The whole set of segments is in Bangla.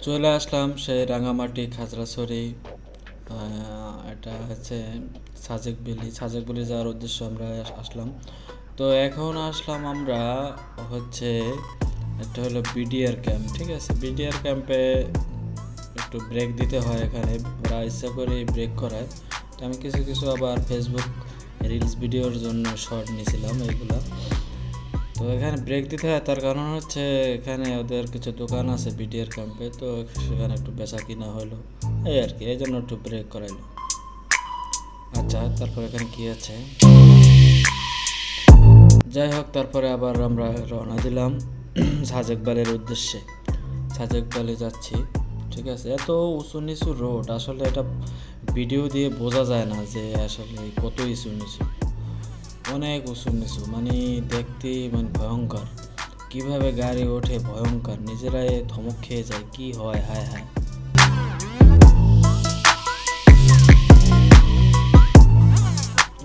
চলে আসলাম সেই রাঙামাটি খাগড়াছড়ি। এটা হচ্ছে সাজেক বিলি যাওয়ার উদ্দেশ্যে আমরা আসলাম। তো এখন আসলাম আমরা হচ্ছে একটা হলো বিডিআর ক্যাম্প, ঠিক আছে। বিডিআর ক্যাম্পে একটু ব্রেক দিতে হয়, এখানে ওরা ইচ্ছা করে ব্রেক করায়। তো আমি কিছু কিছু আবার ফেসবুক রিলস ভিডিওর জন্য শর্ট নিয়েছিলাম এইগুলা। তো এখানে ব্রেক দিতে হয়, তার কারণ হচ্ছে এখানে ওদের কিছু দোকান আছে বিডিআর ক্যাম্পে, তো সেখানে একটু বেচা কিনা হলো এই আর কি, এই জন্য একটু ব্রেক করাইলো। আচ্ছা, তারপর এখানে কি আছে, যাই হোক, তারপরে আবার আমরা রওনা দিলাম সাজেক ভ্যালির উদ্দেশ্যে। সাজেক ভ্যালি যাচ্ছি, ঠিক আছে। এত উঁচু নিচু রোড, আসলে এটা ভিডিও দিয়ে বোঝা যায় না যে আসলে কত উঁচু নিচু, অনেক উঁচু নিচু, মানে দেখতে মানে ভয়ঙ্কর। কিভাবে গাড়ি ওঠে ভয়ঙ্কর, নিজেরাই ধমক খেয়ে যায়, কি হয়, হায় হায়।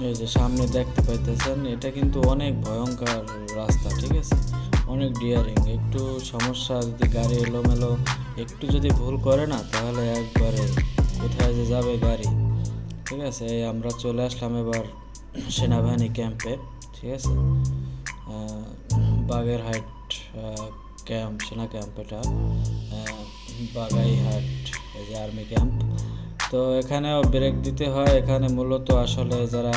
এই যে সামনে দেখতে পাইতেছেন, এটা কিন্তু অনেক ভয়ঙ্কর রাস্তা, ঠিক আছে। অনেক ডিয়ারিং, একটু সমস্যা, যদি গাড়ি এলোমেলো একটু যদি ভুল করে না, তাহলে একবারে কোথায় যে যাবে গাড়ি, ঠিক আছে। এই আমরা চলে আসলাম এবার সেনাবাহিনী ক্যাম্পে, ঠিক আছে। বাগেরহাট ক্যাম্প, সেনা ক্যাম্প এটা, বাগাইহাট, এই যে আর্মি ক্যাম্প। তো এখানেও ব্রেক দিতে হয়। এখানে মূলত আসলে যারা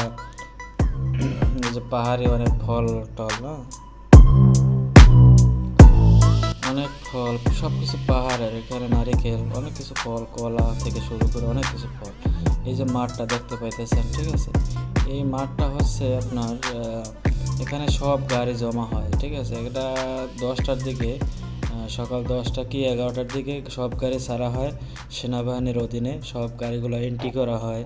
এই যে পাহাড়ি অনেক ফল টল না, অনেক ফল, সব কিছু পাহাড়ের, এখানে নারিকেল, অনেক কিছু ফল, কলা থেকে শুরু করে অনেক কিছু ফল। এই যে মাঠটা দেখতে পাইতেছেন, ঠিক আছে। এই মাঠটা হচ্ছে আপনার এখানে সব গাড়ি জমা হয়, ঠিক আছে। এটা 10টার দিকে, সকাল 10টা কি 11টার দিকে সব গাড়ি ছাড়া হয় সেনাবাহিনীর অধীনে। সব গাড়িগুলো এন্ট্রি করা হয়,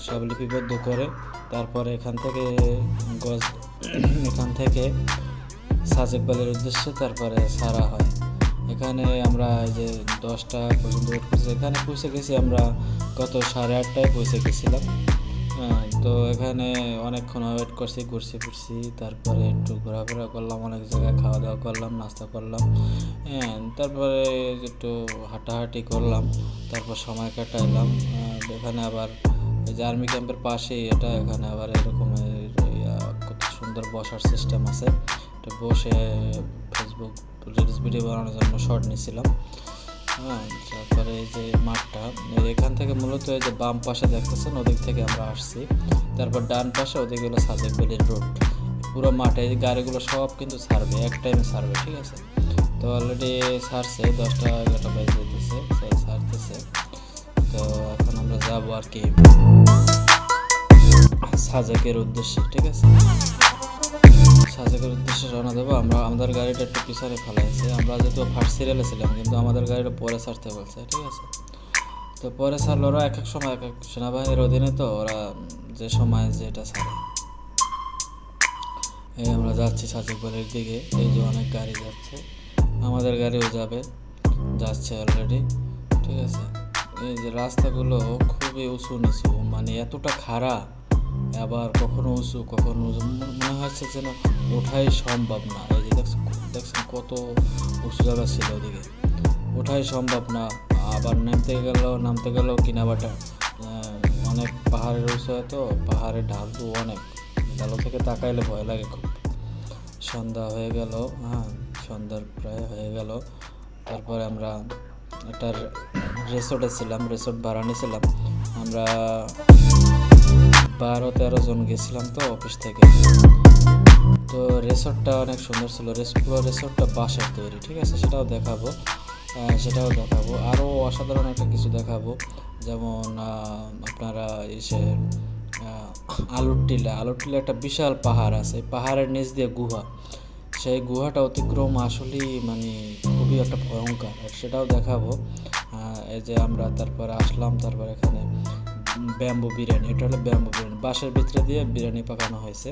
সব লিপিবদ্ধ করে, তারপরে এখান থেকে গজ এখান থেকে সাজেক ভ্যালির উদ্দেশ্যে তারপরে ছাড়া হয়। এখানে আমরা এই যে 10টা পর্যন্ত ওয়েট করছি, এখানে পৌঁছে গেছি আমরা গত 8:30টায় পৌঁছে গেছিলাম। তো এখানে অনেকক্ষণ ওয়েট করছি, ঘুরছি ফিরছি, তারপরে একটু ঘোরাফেরা করলাম, অনেক জায়গায় খাওয়া দাওয়া করলাম, নাস্তা করলাম, তারপরে একটু হাঁটাহাঁটি করলাম, তারপর সময় কাটাইলাম। এখানে আবার এই যে আর্মি ক্যাম্পের পাশেই এটা, এখানে আবার এরকম কত সুন্দর বসার সিস্টেম আছে, তো বসে ফেসবুক রিলস ভিডিও বানানোর জন্য শর্ট নিয়েছিলাম। তারপরে এই যে মাঠটা, এখান থেকে মূলত এই যে বাম পাশে দেখতেছেন, ওদিক থেকে আমরা আসছি। তারপর ডান পাশে ওদিকে হলো সাজেক ভ্যালির রোড। পুরো মাঠে এই গাড়িগুলো সব কিন্তু ছাড়বে, এক টাইমে ছাড়বে, ঠিক আছে। তো অলরেডি ছাড়ছে, 10টা 11টা বাজে যেতেছে, ছাড়তেছে। তো এখন আমরা যাবো আর কি সাজেকের উদ্দেশ্যে, ঠিক আছে। সাজেকের উদ্দেশ্যে রওনা দেবো আমরা। আমাদের গাড়িটা একটু পিছনে ফেলাইছে, আমরা যেহেতু ফার্স্ট সিরিয়ালে ছিলাম, কিন্তু আমাদের গাড়িটা পরে ছাড়তে বলছে, ঠিক আছে। তো পরে ছাড়লো ওরা, এক এক সময় এক এক সেনাবাহিনীর অধীনে, তো ওরা যে সময় যেটা ছাড়ে। এই আমরা যাচ্ছি সাজেক ভ্যালির দিকে, এই যে অনেক গাড়ি যাচ্ছে, আমাদের গাড়িও যাচ্ছে অলরেডি, ঠিক আছে। এই যে রাস্তাগুলো খুবই উঁচু নিচু, মানে এতটা খারাপ, আবার কখনো উঁচু কখনো মনে হচ্ছে যেন ওঠাই সম্ভব না। এই যে দেখছেন কত উঁচু জায়গা ছিল, ওদিকে ওঠাই সম্ভব না। আবার নামতে গেলেও কিনাবাটা, অনেক পাহাড়ের উঁচু, তো পাহাড়ের ঢাল তো অনেক, ঢালো থেকে তাকাইলে ভয় লাগে খুব। সন্ধ্যা হয়ে গেল, সন্ধ্যার প্রায় হয়ে গেল। তারপরে আমরা একটা রিসোর্টে ছিলাম, রিসোর্ট ভাড়া নিয়েছিলাম আমরা, 12-13 জন গেছিলাম তো অফিস থেকে। তো রিসোর্টটা অনেক সুন্দর ছিল, পুরো রিসোর্টটা বাঁশের তৈরি, ঠিক আছে। সেটাও দেখাবো আরও অসাধারণ একটা কিছু দেখাবো। যেমন আপনারা এসে আলুর টিলা একটা বিশাল পাহাড় আছে, পাহাড়ের নিচ দিয়ে গুহা, সেই গুহাটা অতিক্রম আসলেই মানে খুবই একটা ভয়ঙ্কর, সেটাও দেখাবো। এই যে আমরা তারপরে আসলাম, তারপর এখানে ব্যাম্বু বিরিয়ানি, এটা হলো ব্যাম্বু বিরিয়ানি, বাঁশের ভিতরে দিয়ে বিরিয়ানি পাকানো হয়েছে,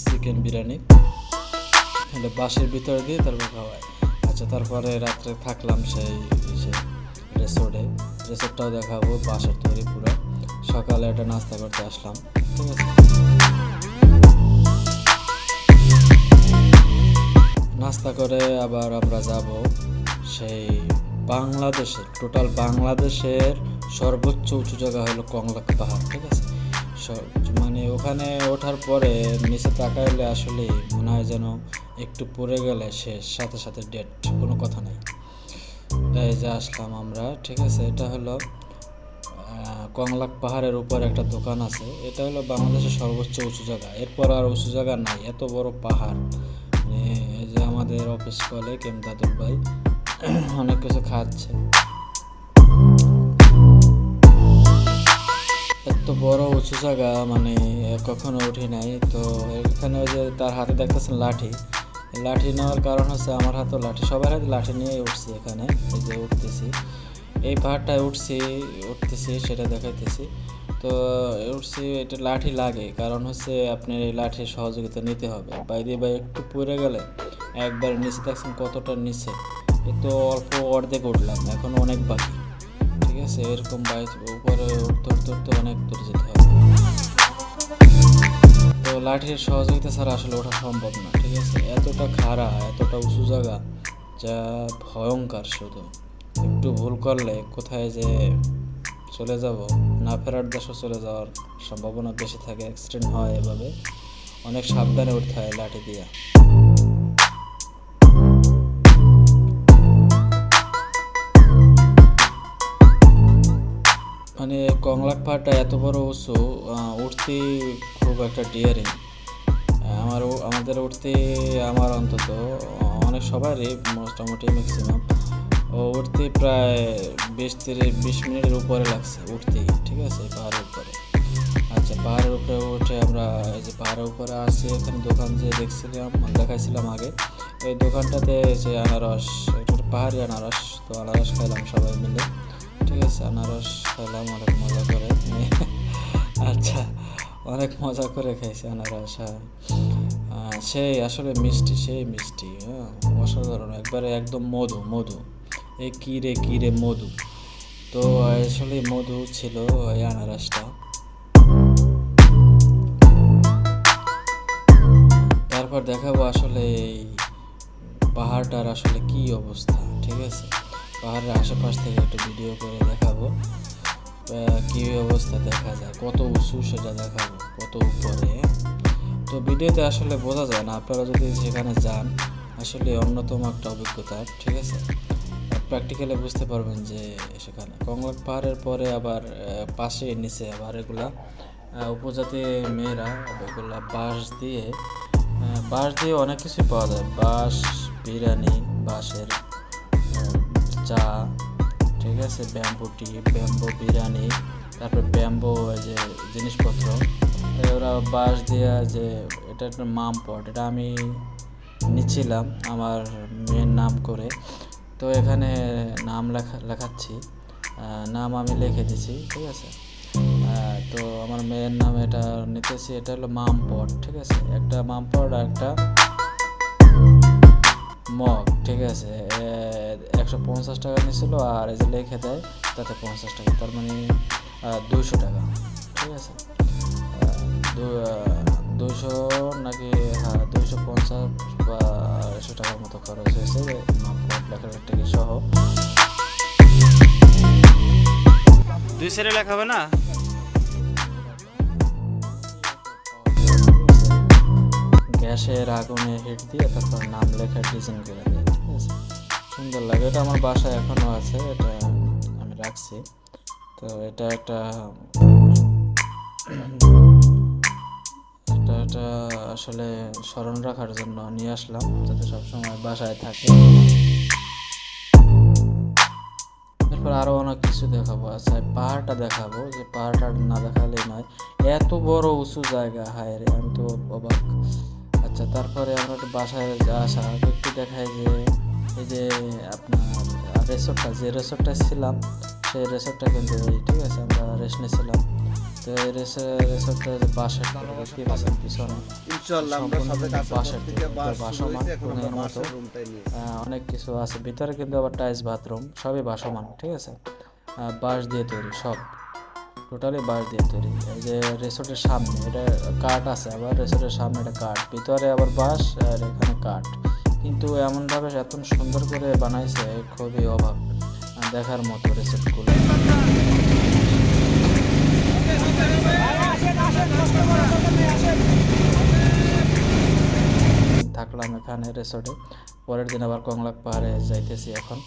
চিকেন বিরিয়ানি, এটা বাঁশের ভিতরে দিয়ে তারপর খাওয়ায়। আচ্ছা, তারপরে রাত্রে থাকলাম সেই রিসোর্টটাও দেখাবো, বাঁশের তৈরি পুরো। সকালে একটা নাস্তা করতে আসলাম, ঠিক আছে। নাস্তা করে আবার আমরা যাব সেই টোটাল বাংলাদেশের সর্বোচ্চ উঁচু জায়গা হলো কংলাক পাহাড়, ঠিক আছে। মানে ওখানে ওঠার পরে নিচে তাকাইলে আসলে মনে হয় যেন একটু পড়ে গেলে শেষ, সাথে সাথে ডেট, কোনো কথা নেই। এই যে আসলাম আমরা, ঠিক আছে। এটা হলো কংলাক পাহাড়ের উপর একটা দোকান আছে। এটা হলো বাংলাদেশের সর্বোচ্চ উঁচু জায়গা, এরপর আর উঁচু জায়গা নাই, এত বড় পাহাড়। এই যে আমাদের অফিস কলিগ দাদুর ভাই অনেক কিছু খাচ্ছে। এত বড় উঁচু জায়গা মানে কখনো উঠি নাই। তো এখানে ওই যে তার হাতে দেখতেছেন লাঠি, লাঠি নেওয়ার কারণ হচ্ছে আমার হাতে লাঠি, সবার হাতে লাঠি নিয়ে উঠছি এখানে। এই যে উঠতেছি, এই পাহাড়টায় উঠতেছি সেটা দেখাইতেছি। তো উঠছি, এটা লাঠি লাগে, কারণ হচ্ছে আপনার এই লাঠির সহযোগিতা নিতে হবে। বাইরে একটু পড়ে গেলে একবার নিচে দেখছেন কতটা নিচে, এ তো অল্প অর্ধেক উঠলাম, এখন অনেক বাকি, ঠিক আছে। এরকম বাইক উপরে উঠতে উঠতে উঠতে অনেক দূর যেতে হবে। তো লাঠির সহযোগিতা ছাড়া আসলে ওঠা সম্ভব না, ঠিক আছে। এতটা খাড়া, এতটা উঁচু জায়গা, যা ভয়ঙ্কর। শুধু একটু ভুল করলে কোথায় যে চলে যাব, না ফেরার দেশে চলে যাওয়ার সম্ভাবনা বেশি থাকে, অ্যাক্সিডেন্ট হয়। এভাবে অনেক সাবধানে উঠতে হয় লাঠি দিয়া। মানে কংলাক পাহাড়টা এত বড় উঁচু, উঠতে খুব একটা ডিয়ারিং। আমাদের উঠতে, আমার অন্তত, অনেক সবারই মোটামুটি ম্যাক্সিমাম উঠতে প্রায় 20 মিনিটের উপরে লাগছে উঠতেই, ঠিক আছে, পাহাড়ের উপরে। আচ্ছা, পাহাড়ের উপরে উঠে আমরা এই যে পাহাড়ের উপরে আসছি, এখানে দোকান যে দেখাইছিলাম আগে, এই দোকানটাতে যে আনারস, এটা পাহাড়ি আনারস, তো আনারস খাইলাম সবাই মিলে, ঠিক আছে। আনারস খাইলাম অনেক মজা করে। আচ্ছা, অনেক মজা করে খাইছি আনারস। হ্যাঁ, সেই আসলে মিষ্টি, সেই মিষ্টি, হ্যাঁ, অসাধারণ, একবারে একদম মধু মধু, এই কিরে মধু। তো আসলে মধু ছিল এই আনারসটা। তারপর দেখাবো আসলে এই পাহাড়টার আসলে কি অবস্থা, ঠিক আছে। পাহাড়ের আশেপাশ থেকে একটা ভিডিও করে দেখাবো কি অবস্থা দেখা যায়, কত উঁচু সেটা দেখাবো, কত উপরে। তো ভিডিওতে আসলে বোঝা যায় না, আপনারা যদি সেখানে যান আসলে অন্যতম একটা অভিজ্ঞতা, ঠিক আছে। প্র্যাকটিক্যালি বুঝতে পারবেন যে সেখানে কংলাক পাহাড়ের পরে আবার পাশে নিচে আবার এগুলা উপজাতি মেয়েরা এগুলা বাঁশ দিয়ে অনেক কিছু পাওয়া যায়। বাঁশ বিরিয়ানি, বাঁশের চা, ঠিক আছে, ব্যাম্বো বিরিয়ানি, তারপর ব্যাম্বো যে জিনিসপত্র, ওরা বাঁশ দিয়ে যে, এটা একটা মাম পট, এটা আমি নিচ্ছিলাম আমার মেয়ের নাম করে। তো এখানে নাম লেখাচ্ছি, নাম আমি লিখে দিছি, ঠিক আছে। তো আমার মেয়ের নাম এটা নিতেছি, এটা হলো মাম পট, ঠিক আছে। একটা মাম পট আর একটা মগ, ঠিক আছে। 150 টাকা নিয়েছিল, আর এই যে লিখে দেয় তাতে 50 টাকা, তার মানে 200 টাকা, ঠিক আছে। 200 নাকি, হ্যাঁ, 250 বা 100 টাকার মতো খরচ হয়েছে লেখালেখি সহ। 2 সেরে লেখা হবে না? গ্যাসের আগুনে হিট দিয়ে তারপর নাম লেখা ডিজাইন করে দেয়, ঠিক আছে। সুন্দর লাগে, এটা আমার বাসায় এখনো আছে, এটা আমি রাখছি। তো এটা আসলে স্মরণ রাখার জন্য নিয়ে আসলাম, যাতে সবসময় বাসায় থাকে। এরপর আরো অনেক কিছু দেখাবো। আচ্ছা, পাহাড়টা দেখাবো, যে পাহাড়টা না দেখালেই নয়, এত বড় উঁচু জায়গা, হায় রে, আমি তো অবাক। আচ্ছা, তারপরে আমরা একটু বাসায় আসার আগে একটু দেখাই যে এই যে আপনার যে রিসোর্টটা ছিলাম, সেই রিসোর্টটা কিন্তু ঠিক আছে, আমরা রেস্ট নিয়েছিলাম। তো এই রিসোর্টটা বাঁশের দেখতে পাচ্ছেন পিছনে, অনেক কিছু আছে ভিতরে, কিন্তু আবার টাইলস বাথরুম, সবই ভাসমান, ঠিক আছে। বাঁশ দিয়ে তৈরি, সব টোটালি বাঁশ দিয়ে তৈরি। এই যে রিসোর্টের সামনে এটা কাঠ আছে, আবার রিসোর্টের সামনে এটা কাঠ, ভিতরে আবার বাঁশ আর এখানে কাঠ, কিন্তু এমনভাবে এত সুন্দর করে বানাইছে, খুবই অভাব। দেখার মতো রেসিপিগুলো। থাকলাম এখানে রিসোর্টে, পরের দিন আবার কংলাক পাহাড়ে যাইতেছি এখন।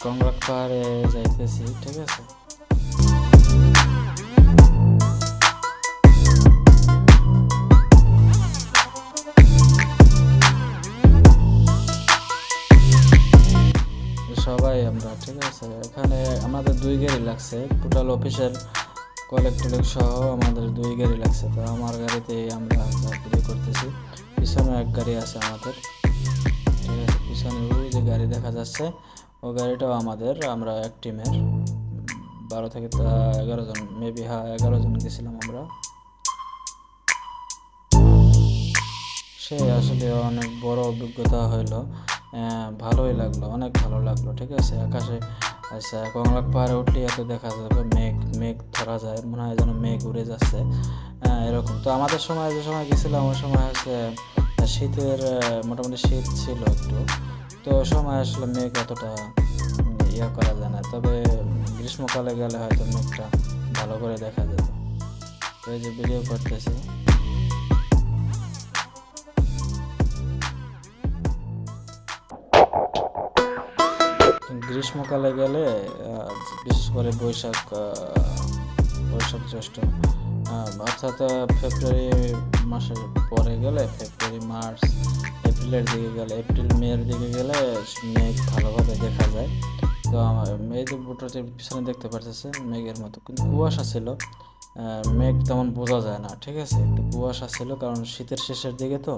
কংলাক পাহাড়ে যাইতেছি, ঠিক আছে। সবাই আমরা, ঠিক আছে। এখানে আমাদের 2 গাড়ি লাগছে, টোটাল অফিসের কলেক্ট সহ আমাদের 2 গাড়ি লাগছে। তো আমার গাড়িতে আমরা ভিডিও করতেছি, পিছনে এক গাড়ি আছে আমাদের, ঠিক আছে। পিছনে ওই যে গাড়ি দেখা যাচ্ছে, ও গাড়িটাও আমাদের, আমরা এক টিমের 12 থেকে 11 জন, মেবি 11 জন গেছিলাম আমরা। সে আসলে অনেক বড় অভিজ্ঞতা হইলো, ভালোই লাগলো, অনেক ভালো লাগলো, ঠিক আছে। আকাশে আচ্ছা, কংলাক পাহাড়ে উঠলে এত দেখা যাবে, মেঘ ধরা যায়, মনে হয় যেন মেঘ উড়ে যাচ্ছে, এরকম। তো আমাদের সময় যে সময় গেছিলাম ওই সময় হচ্ছে শীতের, মোটামুটি শীত ছিল একটু, তো ওই সময় আসলে মেঘ অতটা ইয়ে করা যায় না। তবে গ্রীষ্মকালে গেলে হয়তো মেঘটা ভালো করে দেখা যেত। তো এই যে ভিডিও করতেছি। গ্রীষ্মকালে গেলে বিশেষ করে বৈশাখ জ্যৈষ্ঠ, অর্থাৎ ফেব্রুয়ারি মাসের পরে গেলে, ফেব্রুয়ারি মার্চ এপ্রিলের দিকে গেলে, এপ্রিল মের দিকে গেলে মেঘ ভালোভাবে দেখা যায়। তো এই যে বুটোটির পিছনে দেখতে পারতেছে মেঘের মতো, কিন্তু কুয়াশা ছিল, মেঘ তেমন বোঝা যায় না, ঠিক আছে। একটু কুয়াশা ছিল, কারণ শীতের শেষের দিকে তো,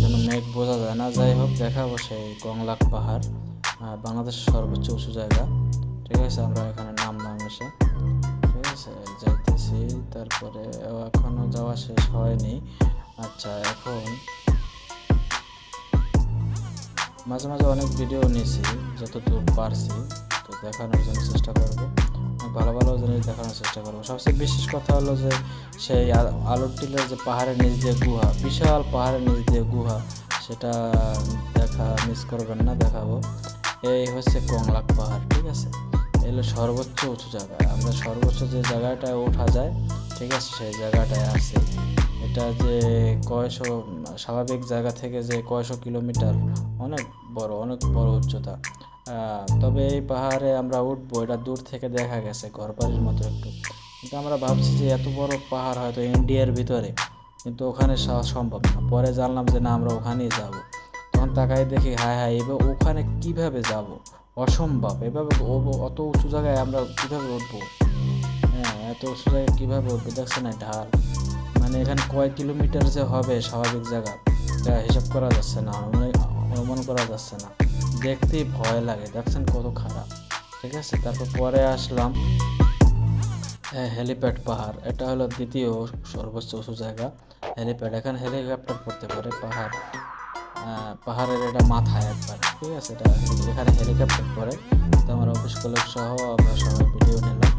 যেন মেঘ বোঝা যায় না। যাই হোক, দেখাবো সেই কংলাক পাহাড়, বাংলাদেশের সর্বোচ্চ উঁচু জায়গা, ঠিক আছে। আমরা এখানে নামলাম এসে, ঠিক আছে, যাইতেছি। তারপরে এখনো যাওয়া শেষ হয়নি। আচ্ছা, এখন মাঝে মাঝে অনেক ভিডিও নিয়েছি, যতটুকু পারছি, তো দেখানোর জন্য চেষ্টা করবো, ভালো ভালো জিনিস দেখানোর চেষ্টা করবো। সবচেয়ে বিশেষ কথা হলো যে সেই আলুর টিলের যে পাহাড়ের নিচ দিয়ে গুহা, বিশাল পাহাড়ের নিচ দিয়ে গুহা, সেটা দেখা মিস করবেন না, দেখাবো। এই হচ্ছে কংলাক পাহাড়, ঠিক আছে। এগুলো সর্বোচ্চ উঁচু জায়গা, আমরা সর্বোচ্চ যে জায়গাটায় ওঠা যায়, ঠিক আছে, সেই জায়গাটায় আছে। এটা যে কয়শো, স্বাভাবিক জায়গা থেকে যে কয়শো কিলোমিটার, অনেক বড় উচ্চতা। তবে এই পাহাড়ে আমরা উঠবো, এটা দূর থেকে দেখা গেছে ঘরবাড়ির মতো একটু, কিন্তু আমরা ভাবছি যে এত বড় পাহাড় হয়তো ইন্ডিয়ার ভিতরে, কিন্তু ওখানে সম্ভব না। পরে জানলাম যে না, আমরা ওখানেই যাব। তখন তাকাই দেখি, হায় এবার ওখানে কিভাবে যাব, অসম্ভব। এভাবে অত উঁচু জায়গায় আমরা কিভাবে উঠবো, এত উঁচু জায়গায় কীভাবে উঠবো, দেখছে না ঢাল, মানে এখানে কয় কিলোমিটার যে হবে স্বাভাবিক জায়গা, এটা হিসাব করা যাচ্ছে না, অনুমান করা যাচ্ছে না, দেখতেই ভয় লাগে, দেখছেন কত খারাপ, ঠিক আছে। তারপর পরে আসলাম হেলিপ্যাড পাহাড়, এটা হলো দ্বিতীয় সর্বোচ্চ উঁচু জায়গা, হেলিপ্যাড। এখানে হেলিকপ্টার পড়তে পারে, পাহাড়ের এটা মাথায় একবার, ঠিক আছে। এখানে হেলিকপ্টার পরে, তো আমার অফিস কলিগ সহ আমরা সবাই ভিডিও নিলাম,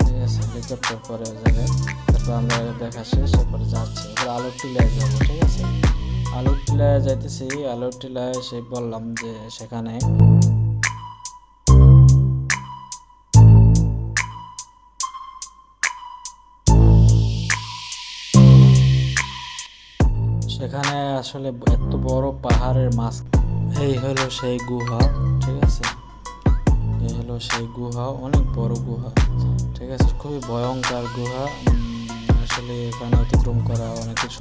ঠিক আছে। হেলিকপ্টার পরে ওই জায়গায়, তারপর আমরা দেখা শেষ, এরপরে যাচ্ছি, এবার আলুর টিলায় যাবো, ঠিক আছে। আলুর টিলায় যাইতেছি, আলুর টিলায় সে বললাম যে সেখানে আসলে এত বড় পাহাড়ের মাছ, এই হলো সেই গুহা, ঠিক আছে। এই হলো সেই গুহা, অনেক বড় গুহা, ঠিক আছে, খুবই ভয়ঙ্কর গুহা। আসলে এখানে অতিক্রম করা অনেকের